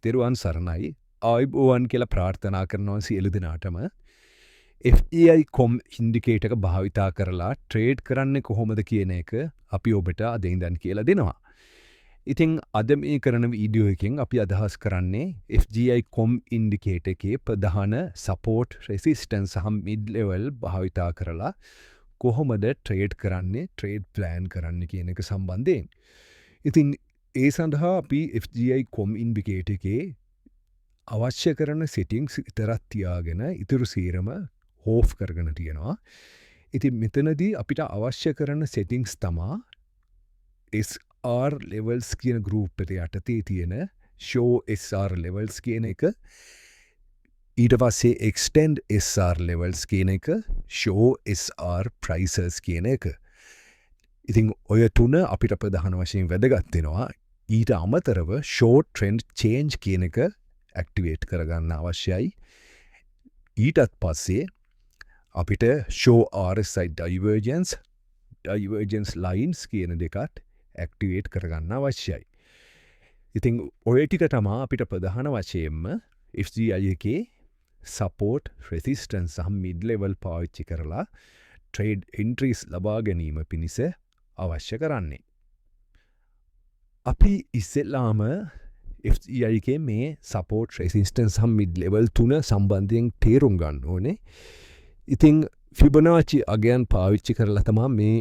තෙරුවන් සරණයි ආයිබෝවන් කියලා ප්‍රාර්ථනා කරනවා සියලු දෙනාටම FEI කොම් ඉන්ඩිකේටක භාවිතා කරලා ට්‍රේඩ් කරන්න කොහොමද කියන එක අපි ඔබට අද ඉඳන් කියලා දෙනවා. ඉතින් අද මේ කරන වීඩියෝ එකෙන් අපි අදහස් කරන්නේ FGI කොම් ඉන්ඩිකේට එකේ ප්‍රධාන සපෝට් රෙසිස්ටන්ස් සහ මිඩ් ලෙවල් භාවිතා කරලා කොහොමද ට්‍රේඩ් කරන්නේ ට්‍රේඩ් ප්ලෑන් කරන්න කියන එක සම්බන්ධයෙන්. ඉතින් ඒ සඳහා අපි FGI කොම් ඉන්ඩිකේට එකේ අවශ්‍ය කරන සිටිංස් ඉතරත් තියාගෙන ඉතුරු සීරම හෝෆ් කරගෙන තියෙනවා. ඉතින් මෙතනදී අපිට අවශ්‍ය කරන සෙටිංස් තමා SR levels කියන ගෲප් එකට යටතේ තියෙන show SR levels කියන එක, ඊට පස්සේ extend SR levels කියන එක, show SR prices කියන එක. ඉතින් ඔය තුන අපිට ප්‍රධාන වශයෙන් වැදගත් වෙනවා. ඊට අමතරව short trend change කියන එක ඇක්ටිවේට් කරගන්න අවශ්‍යයි. ඊටත් පස්සේ අපිට show RSI divergence lines කියන දෙකත් ඇක්ටිවේට් කරගන්න අවශ්‍යයි. ඉතින් ඔය ටික තමා අපිට ප්‍රධාන වශයෙන්ම FGI එකේ support, resistance සහ mid level පාවිච්චි කරලා trade entries ලබා ගැනීම පිණිස අවශ්‍ය කරන්නේ. අපි ඉස්සෙල්ලාම FGI එකේ මේ support, resistance සහ mid level තුන සම්බන්ධයෙන් තේරුම් ගන්න ඕනේ. ඉතින් ෆිබොනාචි අගයන් පාවිච්චි කරලා තමා මේ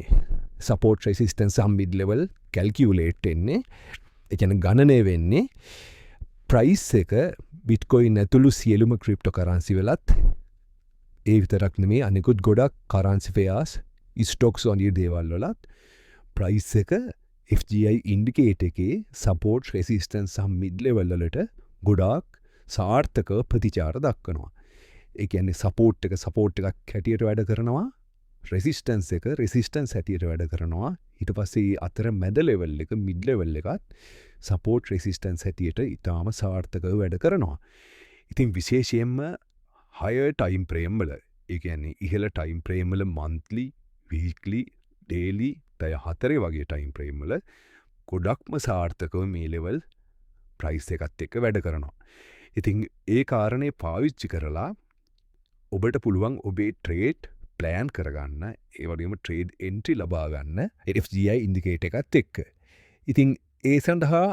support, resistance සහ mid level calculate වෙන්නේ. ඒ කියන්නේ ගණනය වෙන්නේ. price එක bitcoin ඇතුළු සියලුම cryptocurrency වලත් ඒ විතරක් නෙමෙයි අනිකුත් ගොඩක් currency pairs, stocks වගේ දේවල් වලත් price එක FGI ඉන්ඩිකේටර් එකේ support, resistance සහ mid level වලට ගොඩාක් සාර්ථකව ප්‍රතිචාර දක්වනවා. ඒ කියන්නේ support එකක් හැටියට වැඩ කරනවා, resistance එක resistance හැටියට වැඩ කරනවා. ඊට පස්සේ අතර මැද level එක mid level එකත් support, resistance හැටියට ඊටාම සාර්ථකව වැඩ කරනවා. ඉතින් විශේෂයෙන්ම higher time frame වල, ඒ කියන්නේ ඉහළ time frame වල monthly, weekly, daily, පැය 4 වගේ time frame වල ගොඩක්ම සාර්ථකව මේ level price එකත් එක්ක වැඩ කරනවා. ඉතින් ඒ කාරණේ පාවිච්චි කරලා ඔබට පුළුවන් ඔබේ ට්‍රේඩ් ප්ලෑන් කරගන්න, ඒ වගේම ට්‍රේඩ් එන්ට්‍රි ලබා ගන්න FGI ඉන්ඩිකේටර් එකත් එක්ක. ඉතින් ඒ සඳහා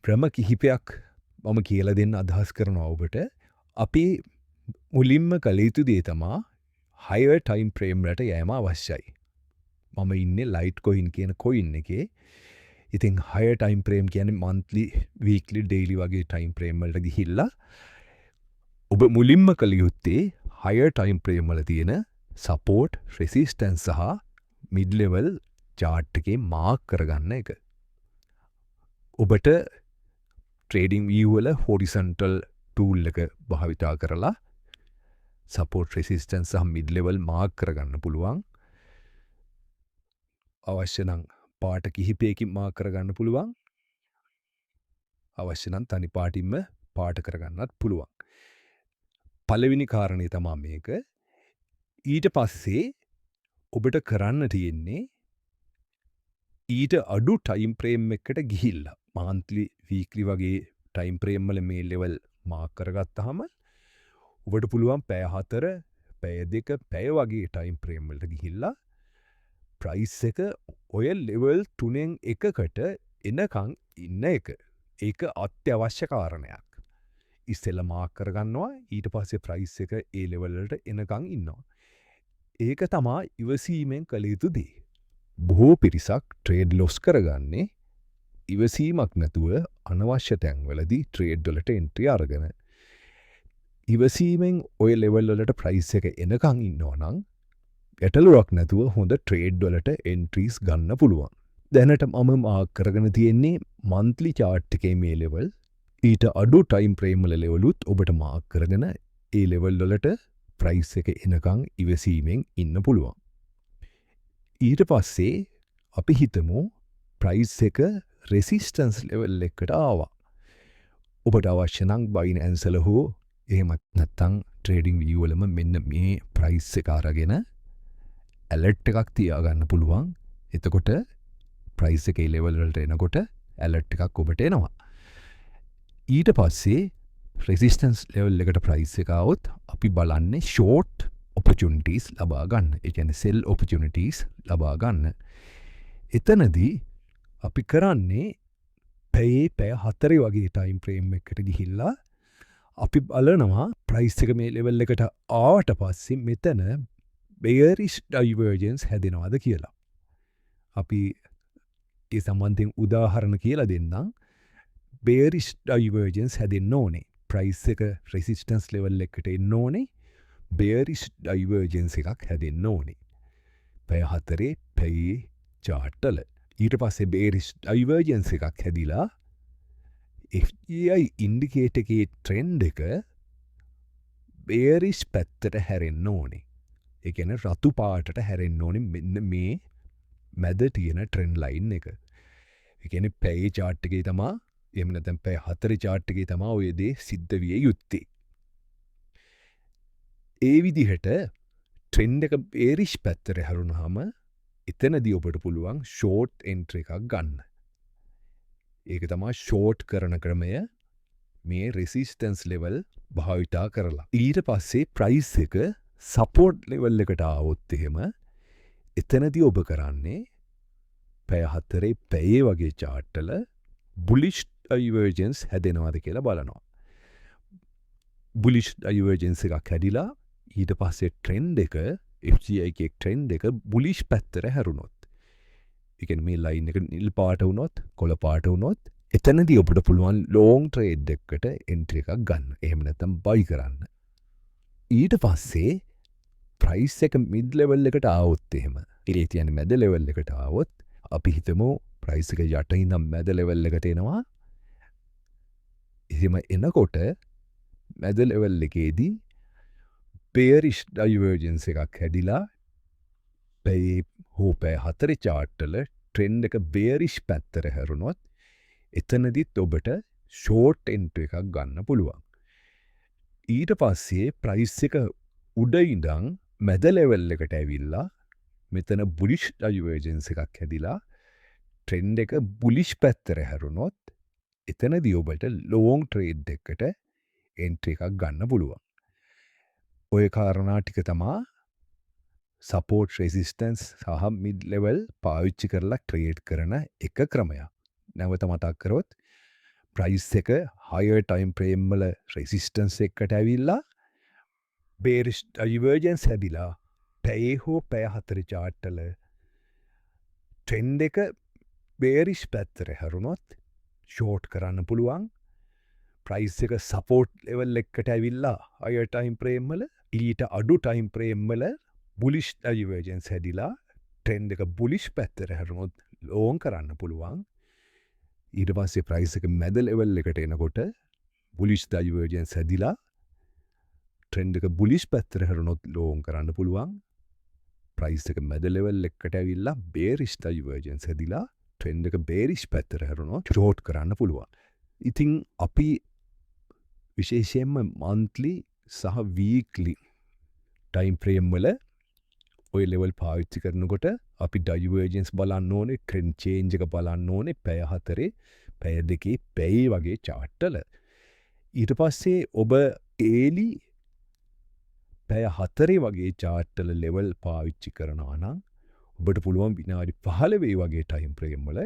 ක්‍රම කිහිපයක් මම කියලා දෙන්න අදහස් කරනවා ඔබට. අපි මුලින්ම කළ යුතු දේ තමා higher time frame වලට යෑම අවශ්‍යයි. මම ඉන්නේ Litecoin කියන coin එකේ. ඉතින් higher time frame කියන්නේ monthly, weekly, daily වගේ time frame වලට ගිහිල්ලා ඔබ මුලින්ම කළ යුත්තේ higher time frame වල තියෙන support, resistance සහ mid level chart එකේ mark කරගන්න එක. ඔබට trading view වල horizontal tool එක භාවිතා කරලා support, resistance සහ mid level mark කරගන්න පුළුවන්. අවශ්‍ය නම් පාට කිහිපයකින් මාක් කරගන්න පුළුවන්. අවශ්‍ය නම් තනි පාටින්ම පාට කරගන්නත් පුළුවන්. පළවෙනි කාරණේ තමා මේක. ඊට පස්සේ ඔබට කරන්න තියෙන්නේ ඊට අඩු time frame එකකට ගිහිල්ලා monthly, weekly වගේ time frame වල මේ level මාක් කරගත්තාම ඔබට පුළුවන් පැය 4, පැය 2, පැය වගේ time frame වලට ගිහිල්ලා price එක ඔය level 3න් එකකට එනකන් ඉන්න එක. ඒක අත්‍යවශ්‍ය කාරණයක්. ඉස්සෙල්ලා මාක් කරගන්නවා, ඊට පස්සේ price එක ඒ level වලට එනකන් ඉන්නවා. ඒක තමා ඉවසීමෙන් කළ යුතු දේ. බොහෝ පිරිසක් trade loss කරගන්නේ ඉවසීමක් නැතුව අනවශ්‍ය තැන්වලදී trade වලට entry අරගෙන. ඉවසීමෙන් ඔය level වලට price එක එනකන් ඉන්නවා නම් ගැටලුවක් නැතුව හොඳ ට්‍රේඩ් වලට එන්ට්‍රීස් ගන්න පුළුවන්. දැනට මම මාක් කරගෙන තියෙන්නේ monthly chart එකේ මේ level, ඊට අඩු time frame වල levelුත් ඔබට මාක් කරගෙන ඒ level වලට price එක එනකන් ඉවසීමෙන් ඉන්න පුළුවන්. ඊට පස්සේ අපි හිතමු price එක resistance level එකකට ආවා. ඔබට අවශ්‍ය නම් Binance වල හෝ එහෙමත් නැත්නම් trading view වලම මෙන්න මේ price එක අරගෙන alert එකක් තියාගන්න පුළුවන්. එතකොට price එකේ level වලට එනකොට alert එකක් ඔබට එනවා. ඊට පස්සේ රෙසිස්ටන්ස් ලෙවල් එකට ප්‍රයිස් එකවුත් අපි බලන්නේ ෂෝට් ඔපචුනිටස් ලබා ගන්න. එකන සෙල් ඔපචුනිටස් ලබා ගන්න. එතනදී අපි කරන්නේ පැයේ පැය 4 වගේ ටයිම් ප්‍රේම් එකට ගිහිල්ලා අපි බලනවා ප්‍රයිස් එක මේ ලෙවල් එකට ආවට පස්සේ මෙතන බේරිෂ් ඩයිවර්ජන්ස් හැදෙනවාද කියලා. අපි ඒ සම්බන්ධයෙන් උදාහරණ කියලා දෙන්නම්. බේරිෂ් ඩයිවර්ජන්ස් හැදෙන්න ඕනේ. ප්‍රයිස් එක රෙසිස්ටන්ස් ලෙවල් එකට එන්න ඕනේ. බේරිෂ් ඩයිවර්ජන්ස් එකක් හැදෙන්න ඕනේ. පැය 4 පැයේ චාට්ටල. ඊට පස්සේ බේරිෂ් ඩයිවර්ජන්ස් එකක් හැදිලා FGI ඉන්ඩිකේට එකේ ට්‍රෙන්ඩ් එක බේරිෂ් පැත්තට හැරෙන්න ඕනේ. එකන රතු පාටට හැරෙන්න ඕනේ මෙන්න මේ මැද තියෙන ට්‍රෙන්ඩ් ලයින් එක. එකන පැයි චාට්ටගේ තමා එමනතැන් පැයි 4 චාට්ටගේ තමා ඔයදේ සිද්ධ විය යුත්තේ. ඒ විදිහට ට්‍රෙන්ඩ් එක බේරිෂ් පැත්තර හැරුණු හම එතනදී ඔබට පුළුවන් ෂෝට් එන්ට්‍ර එකක් ගන්න. ඒක තමා ෂෝට් කරන ක්‍රමය මේ රෙසිස්ටන්ස් ලෙවල් භාවිතා කරලා. ඊට පස්සේ ප්‍රයිස් එක සපෝට් ලෙවල් එකට ආවොත් එහෙම එතනදී ඔබ කරන්නේ පැය 4 පැයේ වගේ චාට්ටල බුලිෂ් ඩයිවර්ජන්ස් හැදෙනවාද කියලා බලනවා. බුලිෂ් ඩයිවර්ජන්ස් එකක් හැදිලා ඊට පස්සේ ට්‍රෙන්ඩ් එක FGI එකේ ට්‍රෙන්ඩ් එක බුලිෂ් පැත්තට හැරුණොත්. එකන මේ ලයින් එක නිල් පාට වුණොත් කොළ පාට වුණොත් එතනදී ඔබට පුළුවන් ලෝන් ට්‍රේඩ් එකට එන්ට්‍රි එකක් ගන්න. එහෙම නැත්නම් බයි කරන්න. ඊට පස්සේ ප්‍රයිස් එක මිඩ් ලෙවල් එකට ආවොත් එහෙම. ඉතින් කියන්නේ මැද ලෙවල් එකට ආවොත් අපි හිතමු ප්‍රයිස් එක යට ඉඳන් මැද ලෙවල් එකට එනවා. එහෙම එනකොට මැද ලෙවල් එකේදී බේරිෂ් ඩයිවර්ජන්ස් එකක් හැදිලා පැයේ හෝ පැය 4 චාට්ටල ට්‍රෙන්ඩ් එක බේරිෂ් පැත්තට හැරුණොත් එතනදිත් ඔබට ෂෝට් එන්ට්‍රි එකක් ගන්න පුළුවන්. ඊට පස්සේ ප්‍රයිස් එක උඩ ඉඳන් මැද ලෙවල් එකට ඇවිල්ලා මෙතන බුලිෂ් ඩයිවර්ජන්ස් එකක් හැදිලා ට්‍රෙන්ඩ් එක බුලිෂ් පැත්තට හැරුණොත් එතනදී ඔබට ලෝන් ට්‍රේඩ් එකට එන්ට්‍රි එකක් ගන්න පුළුවන්. ඔය කාරණා ටික තමා සපෝට් රෙසිස්ටන්ස් සහ මිඩ් ලෙවල් පාවිච්චි කරලා ට්‍රේඩ් කරන එක ක්‍රමයක්. නැවත මතක් කරොත් ප්‍රයිස් එක හයර් ටයිම් ෆ්‍රේම් වල රෙසිස්ටන්ස් එකට ඇවිල්ලා බේරිෂ් ඩයිවර්ජන්ස් හැදිලා පැයේ හෝ පැය 4 චාට්ටල ට්‍රෙන්ඩ් එක බේරිෂ් පැත්තට හැරුණොත් ෂෝට් කරන්න පුළුවන්. ප්‍රයිස් එක සපෝට් ලෙවල් එකට ඇවිල්ලා හයර් ටයිම් ෆ්‍රේම් වල ඊට අඩු ටයිම් ෆ්‍රේම් වල බුලිෂ් ඩයිවර්ජන්ස් හැදිලා ට්‍රෙන්ඩ් එක බුලිෂ් පැත්තට හැරුණොත් ලෝන් කරන්න පුළුවන්. ඊට පස්සේ ප්‍රයිස් එක මැද ලෙවල් එකට එනකොට බුලිෂ් ඩයිවර්ජන්ස් හැදිලා ට්‍රෙන්ඩ් එක බුලිෂ් පැත්තට හැරුණොත් ලෝන් කරන්න පුළුවන්. ප්‍රයිස් එක මැද ලෙවල් එකට ඇවිල්ලා බේරිෂ් ඩයිවර්ජන්ස් හැදිලා ට්‍රෙන්ඩ් එක බේරිෂ් පැත්තට හැරුණොත් ෂෝට් කරන්න පුළුවන්. ඉතින් අපි විශේෂයෙන්ම මන්ත්ලි සහ වීක්ලි ටයිම් ෆ්‍රේම් වල ඔය ලෙවල් පාවිච්චි කරනකොට අපි ඩයිවර්ජන්ස් බලන්න ඕනේ, ට්‍රෙන්ඩ් චේන්ජ් එක බලන්න ඕනේ පැය 4 පැය 2 පැයේ වගේ චාට්ටල. ඊට පස්සේ ඔබ ඒලි පැය 4 වගේ චාට්ටල ලෙවල් පාවිච්චි කරනවා නම් ඔබට පුළුවන් විනාඩි 15 වගේ ටයිම් ෆ්‍රේම් වල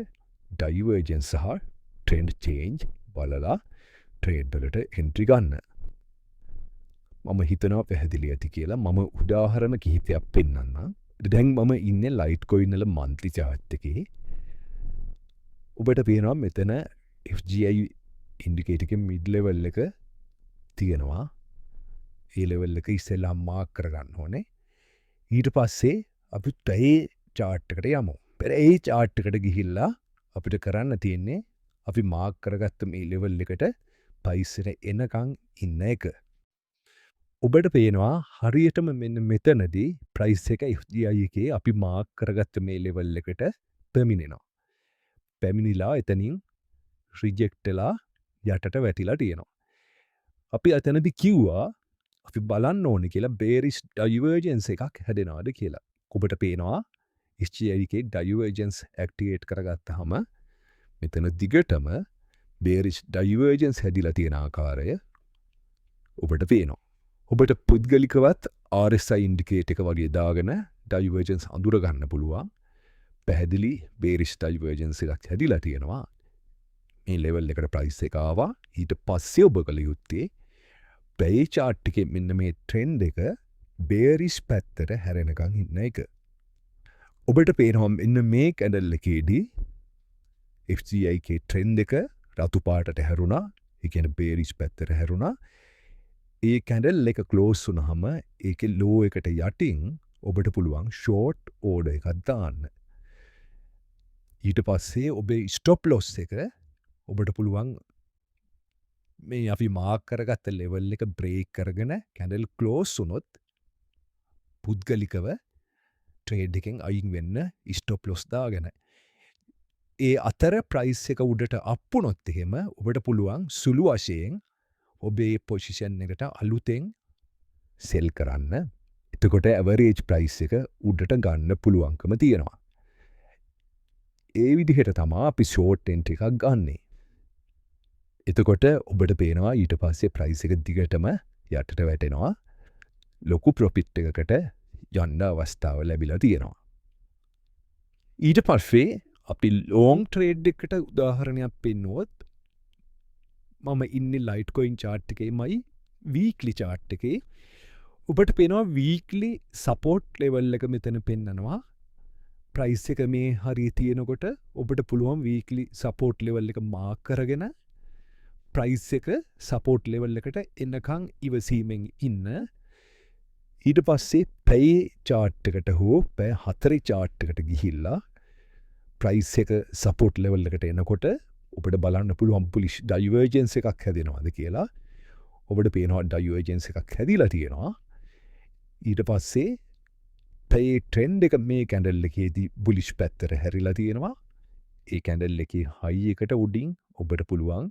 ඩයිවර්ජන්ස් සහ ට්‍රෙන්ඩ් චේන්ජ් බලලා ට්‍රේඩ් වලට එන්ට්‍රි ගන්න. මම හිතනවා පැහැදිලි ඇති කියලා. මම උදාහරණ කිහිපයක් පෙන්නන්නම්. දැන් මම ඉන්නේ ලයිට් කොයින් වල මන්ත්ලි චාර්ට් එකේ. ඔබට පේනවා මෙතන FGI ඉන්ඩිකේටර් එකේ මිඩ් ලෙවල් එක තියෙනවා. ඒ ලෙවල් එක ඉස්සෙල්ලා මාක් කරගන්න ඕනේ. ඊට පස්සේ අපි පැයේ චාර්ට් එකට යමු. පැයේ චාර්ට් එකට ගිහිල්ලා අපිට කරන්න තියෙන්නේ අපි මාක් කරගත්ත මේ ලෙවල් එකට ප්‍රයිස් එක එනකන් ඉන්න එක. ඔබට පේනවා හරියටම මෙන්න මෙතනදී ප්‍රයිස් එක FGI එකේ අපි මාක් කරගත්ත මේ ලෙවල් එකට පැමිණෙනවා. පැමිණිලා එතනින් රිජෙක්ට් වෙලා යටට වැටිලා තියෙනවා. අපි එතනදී කිව්වා අපි බලන්න ඕනේ කියලා බේරිෂ් ඩයිවර්ජන්ස් එකක් හැදෙනවද කියලා. ඔබට පේනවා FGI එකේ ඩයිවර්ජන්ස් ඇක්ටිවේට් කරගත්තාම මෙතන දිගටම බේරිෂ් ඩයිවර්ජන්ස් හැදිලා තියෙන ආකාරය ඔබට පේනවා. ඔබට පුද්ගලිකවත් RSI ඉන්ඩිකේට් එක වගේ දාගෙන ඩයිවර්ජන්ස් අඳුරගන්න පුළුවන්. පැහැදිලි බේරිෂ් ඩයිවර්ජන්ස් එකක් හැදිලා තියෙනවා. මේ ලෙවල් එකට ප්‍රයිස් එක ආවා. ඊට පස්සේ ඔබ කළ යුත්තේ පැයේ චාර්ට් එකේ මෙන්න මේ ට්‍රෙන්ඩ් එක බේරිෂ් පැත්තට හැරෙනකන් ඉන්න එක. ඔබට පේනවා මෙන්න මේ කැන්ඩල් එකේදී FGIK ට්‍රෙන්ඩ් එක රතු පාටට හැරුණා. ඒ කියන්නේ බේරිෂ් පැත්තට හැරුණා. ඒ කැන්ඩල් එක ක්ලෝස් වුණාම ඒකේ ලෝ එකට යටින් ඔබට පුළුවන් ෂෝට් ඕඩර් එකක් දාන්න. ඊට පස්සේ ඔබේ ස්ටොප් ලොස් එක ඔබට පුළුවන් මේ අපි මාක් කරගත්ත ලෙවල් එක බ්‍රේක් කරගෙන කැන්ඩල් ක්ලෝස් වුණොත් පුද්ගලිකව ට්‍රේඩ් එකෙන් අයින් වෙන්න ස්ටොප් ලොස් දාගෙන. ඒ අතර ප්‍රයිස් එක උඩට අප් වුණොත් එහෙම ඔබට පුළුවන් සුළු වශයෙන් ඔබේ පොසිෂන් එකට අලුතෙන් සෙල් කරන්න. එතකොට ඇවරේජ් ප්‍රයිස් එක උඩට ගන්න පුළුවන්කම තියෙනවා. ඒ විදිහට තමා අපි ෂෝට් එන්ට්‍රි එකක් ගන්නේ. එතකොට ඔබට පේනවා ඊට පස්සේ ප්‍රයිස් එක දිගටම යටට වැටෙනවා. ලොකු ප්‍රොෆිට් එකකට යන්න අවස්ථාව ලැබිලා තියෙනවා. ඊට පස්සේ අපි ලෝං ට්‍රේඩ් එකට උදාහරණයක් පෙන්නුවොත් මම ඉන්නේ ලයිට් කොයින් චාර්ට් එකේමයි වීක්ලි චාර්ට් එකේ ඔබට පේනවා වීක්ලි සපෝට් ලෙවල් එක මෙතන පෙන්නනවා. ප්‍රයිස් එක මේ හරිය තියෙනකොට ඔබට පුළුවන් වීක්ලි සපෝට් ලෙවල් එක මාක් කරගෙන ප්‍රයිස් එක සපෝට් ලෙවල් එකට එන්නකං ඉවසීමෙන් ඉන්න. ඊට පස්සේ පැයි චාර්ට් එකට හෝ පැය 4 චාර්ට් එකට ගිහිල්ලා ප්‍රයිස් එක සපෝට් ලෙවල් එකට එනකොට ඔබට බලන්න පුළුවන් පුලිෂ් ඩයිවර්ජන්ස් එකක් හැදෙනවාද කියලා. ඔබට පේනවා ඩයිවර්ජන්ස් එකක් හැදිලා තියෙනවා. ඊට පස්සේ පැයේ ට්‍රෙන්ඩ් එක මේ කැන්ඩල් එකේදී බුලිෂ් පැත්තට හැරිලා තියෙනවා. ඒ කැන්ඩල් එකේ හයි එකට උඩින් ඔබට පුළුවන්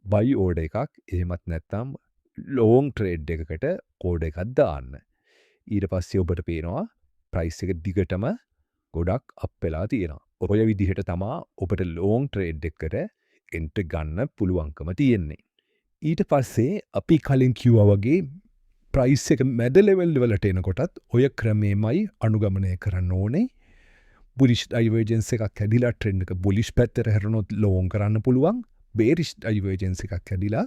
බයි ඕඩර් එකක් එහෙමත් නැත්නම් ලෝං ට්‍රේඩ් එකකට කෝඩ් එකක් දාන්න. ඊට පස්සේ ඔබට පේනවා ප්‍රයිස් එක දිගටම ගොඩක් අප් වෙලා තියෙනවා. ඔය විදිහට තමා ඔබට ලෝං ට්‍රේඩ් එකට එන්ට් ගන්න පුළුවන්කම තියෙන්නේ. ඊට පස්සේ අපි කලින් කිව්වා වගේ ප්‍රයිස් එක මැද ලෙවල් වලට එනකොටත් ඔය ක්‍රමෙමයි අනුගමනය කරන්න ඕනේ. බුලිෂ් ඩයිවර්ජන්ස් එකක් හැදිලා ට්‍රෙන්ඩ් එක බුලිෂ් පැත්තට හැරුණොත් ලෝං කරන්න පුළුවන්. බේරිෂ් ඩයිවර්ජන්ස් එකක් හැදිලා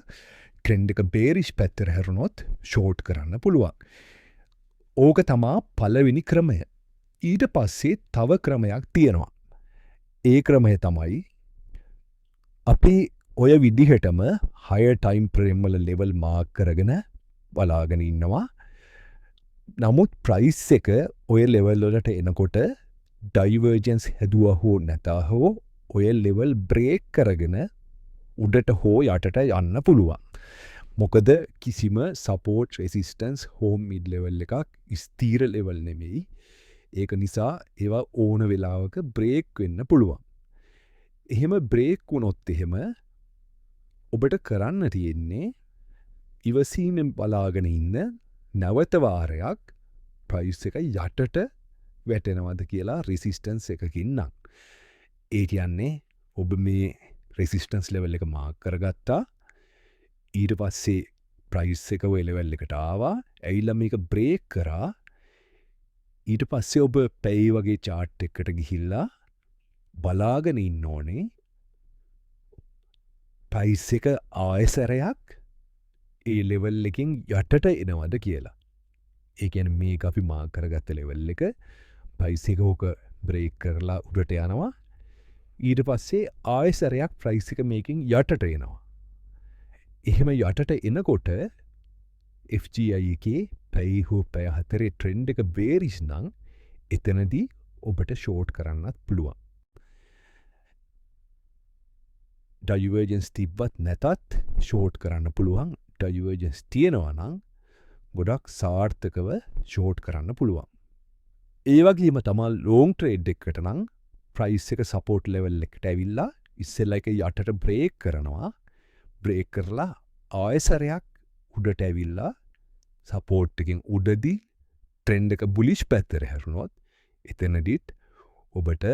ට්‍රෙන්ඩ් එක බේරිෂ් පැත්තට හැරුණොත් ෂෝට් කරන්න පුළුවන්. ඕක තමා පළවෙනි ක්‍රමය. ඊට පස්සේ තව ක්‍රමයක් තියෙනවා. ඒ ක්‍රමය තමයි අපි ඔය විදිහටම හය ටයිම් ෆ්‍රේම් වල ලෙවල් මාක් කරගෙන බලාගෙන ඉන්නවා. නමුත් ප්‍රයිස් එක ඔය ලෙවල් වලට එනකොට ඩයිවර්ජන්ස් හැදුවා හෝ නැතා හෝ ඔය ලෙවල් බ්‍රේක් කරගෙන උඩට හෝ යටට යන්න පුළුවන්. මොකද කිසිම support resistance home mid level එකක් ස්ථීර ලෙවල් නෙමෙයි. ඒක නිසා ඒවා ඕන වෙලාවක බ්‍රේක් වෙන්න පුළුවන්. එහෙම බ්‍රේක් වුණොත් එහෙම ඔබට කරන්න තියෙන්නේ ඉවසීමෙන් බලාගෙන ඉන්න නැවත වාරයක් ප්‍රයිස් එක යටට වැටෙනවද කියලා රෙසිස්ටන්ස් එකකින් නම්. ඒ කියන්නේ ඔබ මේ රෙසිස්ටන්ස් ලෙවල් එක මාක් කරගත්තා. ඊට පස්සේ ප්‍රයිස් එක ඔය ලෙවල් එකට ආවා. ඇවිල්ලා මේක බ්‍රේක් කරා. ඊට පස්සේ ඔබ පැයි වගේ චාර්ට් එකට ගිහිල්ලා බලාගෙන ඉන්න ඕනේ ප්‍රයිස් එක ආයසරයක් ඒ ලෙවල් එකකින් යටට එනවද කියලා. ඒ කියන්නේ මේක අපි මාක් කරගත්ත ලෙවල් එක ප්‍රයිස් එක ඕක බ්‍රේක් කරලා උඩට යනවා. ඊට පස්සේ ආයසරයක් ප්‍රයිස් එක මේකෙන් යටට එනවා. එහෙම යටට එනකොට FGI එකේ පැයි හෝ පැය 4 ට්‍රෙන්ඩ් එක බේරිෂ් නම් එතනදී ඔබට ෂෝට් කරන්නත් පුළුවන්. ඩයිවර්ජන්ස් තිබ්බත් නැතත් ෂෝට් කරන්න පුළුවන්. ඩයිවර්ජන්ස් තියෙනවා නම් ගොඩක් සාර්ථකව ෂෝට් කරන්න පුළුවන්. ඒ වගේම තමා ලෝං ට්‍රේඩ් එකට නම් ප්‍රයිස් එක සපෝට් ලෙවල් එකට ඇවිල්ලා ඉස්සෙල්ලා එක යටට බ්‍රේක් කරනවා. බ්‍රේක් කරලා ආයසරයක් උඩට ඇවිල්ලා සපෝට් එකෙන් උඩදී ට්‍රෙන්ඩ් එක බුලිෂ් පැත්තට හැරුණොත් එතනදිත් ඔබට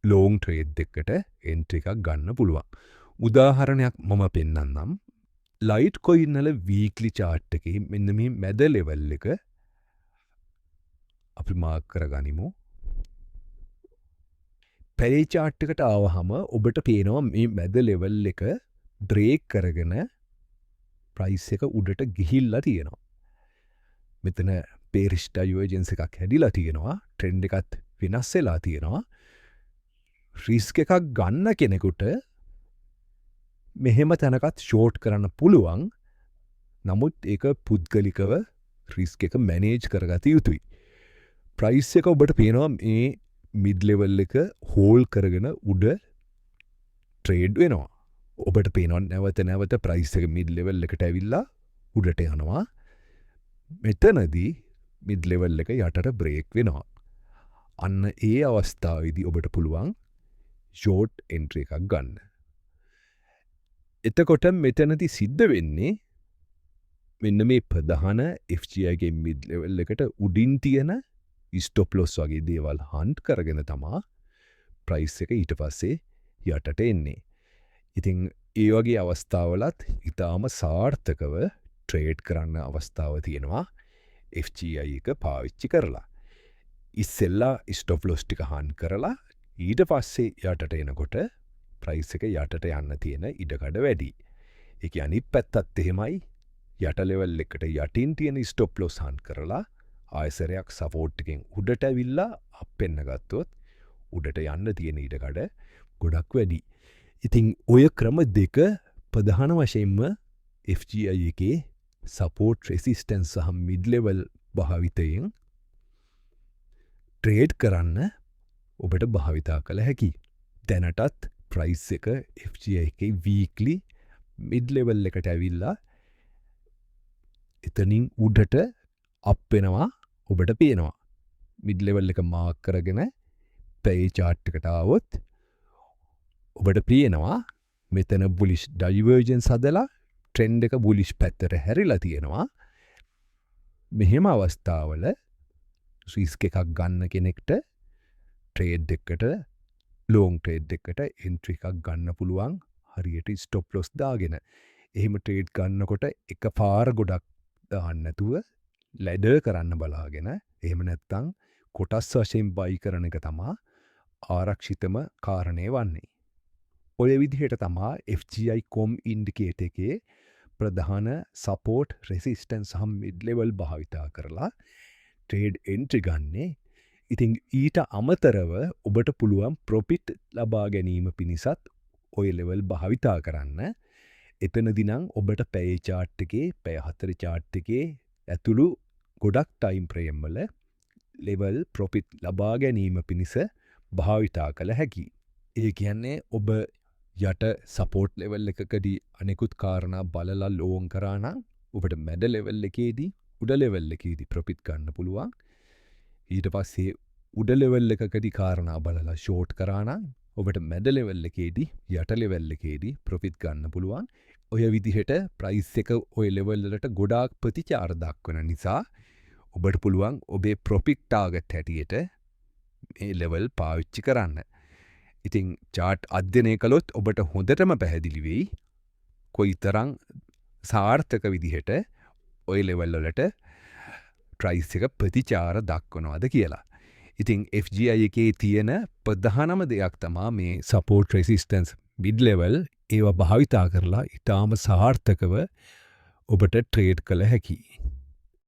ලෝන් ට්‍රේඩ් එකට එන්ට්‍රි එකක් ගන්න පුළුවන්. උදාහරණයක් මම පෙන්නන්නම්. ලයිට් කොයින්නල වීක්ලි චාට් එක මෙන්න මේ මැද ලෙවල් එක අපි මාක් කර ගනිමු. පැයි චාට්ටකට ආවහම ඔබට පේනවා මේ මැද ලෙවල් එක බ්‍රේක් කරගෙන ප්‍රයිස් එක උඩට ගිහිල්ලා තියෙනවා. මෙතන පේරිෂ්ට යෝජන්ස එකක් හැදිලා තියෙනවා. ට්‍රෙන්ඩ් එකත් වෙනස් වෙලා තියෙනවා. රිස්ක් එකක් ගන්න කෙනෙකුට මෙහෙම තැනකත් ෂෝට් කරන්න පුළුවන්. නමුත් ඒක පුද්ගලිකව රිස්ක් එක මැනේජ් කරගත යුතුයි. ප්‍රයිස් එක ඔබට පේනවා මේ මිඩ් ලෙවල් එක හෝල් කරගෙන උඩ ට්‍රේඩ් වෙනවා. ඔබට පේනවා නැවත ප්‍රයිස් එක මිඩ් ලෙවල් එකට ඇවිල්ලා උඩට යනවා. මෙතනදී මිඩ් ලෙවල් එක යටට බ්‍රේක් වෙනවා. අන්න ඒ අවස්ථාවේදී ඔබට පුළුවන් ෂෝට් එන්ට්‍රි එකක් ගන්න. එතකොට මෙතනදී සිද්ධ වෙන්නේ මෙන්න මේ ප්‍රධාන FGIගේ මිඩ් ලෙවල් එකට උඩින් තියෙන ස්ටොප් ලොස් වගේ දේවල් හන්ට් කරගෙන තමා ප්‍රයිස් එක ඊට පස්සේ යටට එන්නේ. ඉතින් ඒ වගේ අවස්ථාවලත් ඉතාම සාර්ථකව ට්‍රේඩ් කරන්න අවස්ථාව තියෙනවා FGI එක පාවිච්චි කරලා. ඉස්සෙල්ලා ස්ටොප් ලොස් ටික හන්ට් කරලා ඊට පස්සේ යටට එනකොට ප්‍රයිස් එක යටට යන්න තියෙන ඉඩකඩ වැඩි. ඒක අනිත් පැත්තත් එහෙමයි. යට ලෙවල් එකට යටින් තියෙන ස්ටොප් ලොස් හන්ට් කරලා ආයසරයක් සපෝට් එකෙන් උඩට ඇවිල්ලා අපෙන්න ගත්තොත් උඩට යන්න තියෙන ඉඩකඩ ගොඩක් වැඩි. ඉතින් ඔය ක්‍රම දෙක ප්‍රධාන වශයෙන්ම FGI එකේ සපෝට් රෙසිස්ටන්ස් සහ මිඩ් ලෙවල් භාවිතයෙන් ට්‍රේඩ් කරන්න ඔබට භාවිතා කළ හැකි. දැනටත් ප්‍රයිස් එක FGI එකේ වීක්ලි මිඩ් ලෙවල් එකට ඇවිල්ලා එතනින් උඩට අප්පෙනවා ඔබට පේනවා. මිඩ් ලෙවල් එක මාක් කරගෙන පැයි චාට් එකට ආවොත් ඔබට පේනවා මෙතන බුලිෂ් ඩයිවර්ජන්ස් හදලා ට්‍රෙන්ඩ් එක බුලිෂ් පැත්තට හැරිලා තියෙනවා. මෙහෙම අවස්ථාවල රිස්ක් එකක් ගන්න කෙනෙක්ට ට්‍රේඩ් එකට ලෝන් ට්‍රේඩ් එකට එන්ට්‍රි එකක් ගන්න පුළුවන් හරියට ස්ටොප් ලොස් දාගෙන. එහෙම ට්‍රේඩ් ගන්නකොට එක පාර ගොඩක් දාන්න නැතුව ලැඩර් කරන්න බලාගෙන එහෙම නැත්තං කොටස් වශයෙන් බයි කරන එක තමා ආරක්ෂිතම කාරණය වන්නේ. ඔය විදිහට තමා FGI කොම් ඉන්ඩිකේට එකේ ප්‍රධාන සපෝට් රෙසිස්ටන්ස් සහ මිඩ් ලෙවල් භාවිතා කරලා ට්‍රේඩ් එන්ට්‍රි ගන්නේ. ඉතින් ඊට අමතරව ඔබට පුළුවන් ප්‍රොපිට් ලබා ගැනීම පිණිසත් ඔය ලෙවල් භාවිතා කරන්න. එතනදිනං ඔබට පැය චාට් එකේ පැය 4 චාට් එකේ ඇතුළු ගොඩක් ටයිම් ප්‍රේම් වල ලෙවල් ප්‍රොපිට් ලබා ගැනීම පිණිස භාවිතා කළ හැකි. ඒ කියන්නේ ඔබ යට සපෝට් ලෙවල් එකකදී අනෙකුත් කාරණා බලලා ලෝන් කරානම් ඔබට මැද ලෙවල් එකේදී උඩ ලෙවල් එකේදී ප්‍රොපිට් ගන්න පුළුවන්. ඊට පස්සේ උඩ ලෙවල් එකකදී කාරණා බලලා ෂෝට් කරානම් ඔබට මැද ලෙවල් එකේදී යට ලෙවල් එකේදී ප්‍රොෆිට් ගන්න පුළුවන්. ඔය විදිහට ප්‍රයිස් එක ඔය ලෙවල් වලට ගොඩාක් ප්‍රතිචාර දක්වන නිසා ඔබට පුළුවන් ඔබේ ප්‍රොෆිට් ටාගට් හැටියට මේ ලෙවල් පාවිච්චි කරන්න. ඉතින් චාට් අධ්‍යයනය කළොත් ඔබට හොඳටම පැහැදිලි වෙයි කොයිතරම් සාර්ථක විදිහට ඔය ලෙවල් වලට ප්‍රයිස් එක ප්‍රතිචාර දක්වනවාද කියලා. ඉතින් FGI එකේ තියෙන ප්‍රධානම දෙයක් තමා මේ සපෝට් රෙසිස්ටන්ස් මිඩ් ලෙවල් ඒවා භාවිතා කරලා ඉතාම සාර්ථකව ඔබට ට්‍රේඩ් කළ හැකි.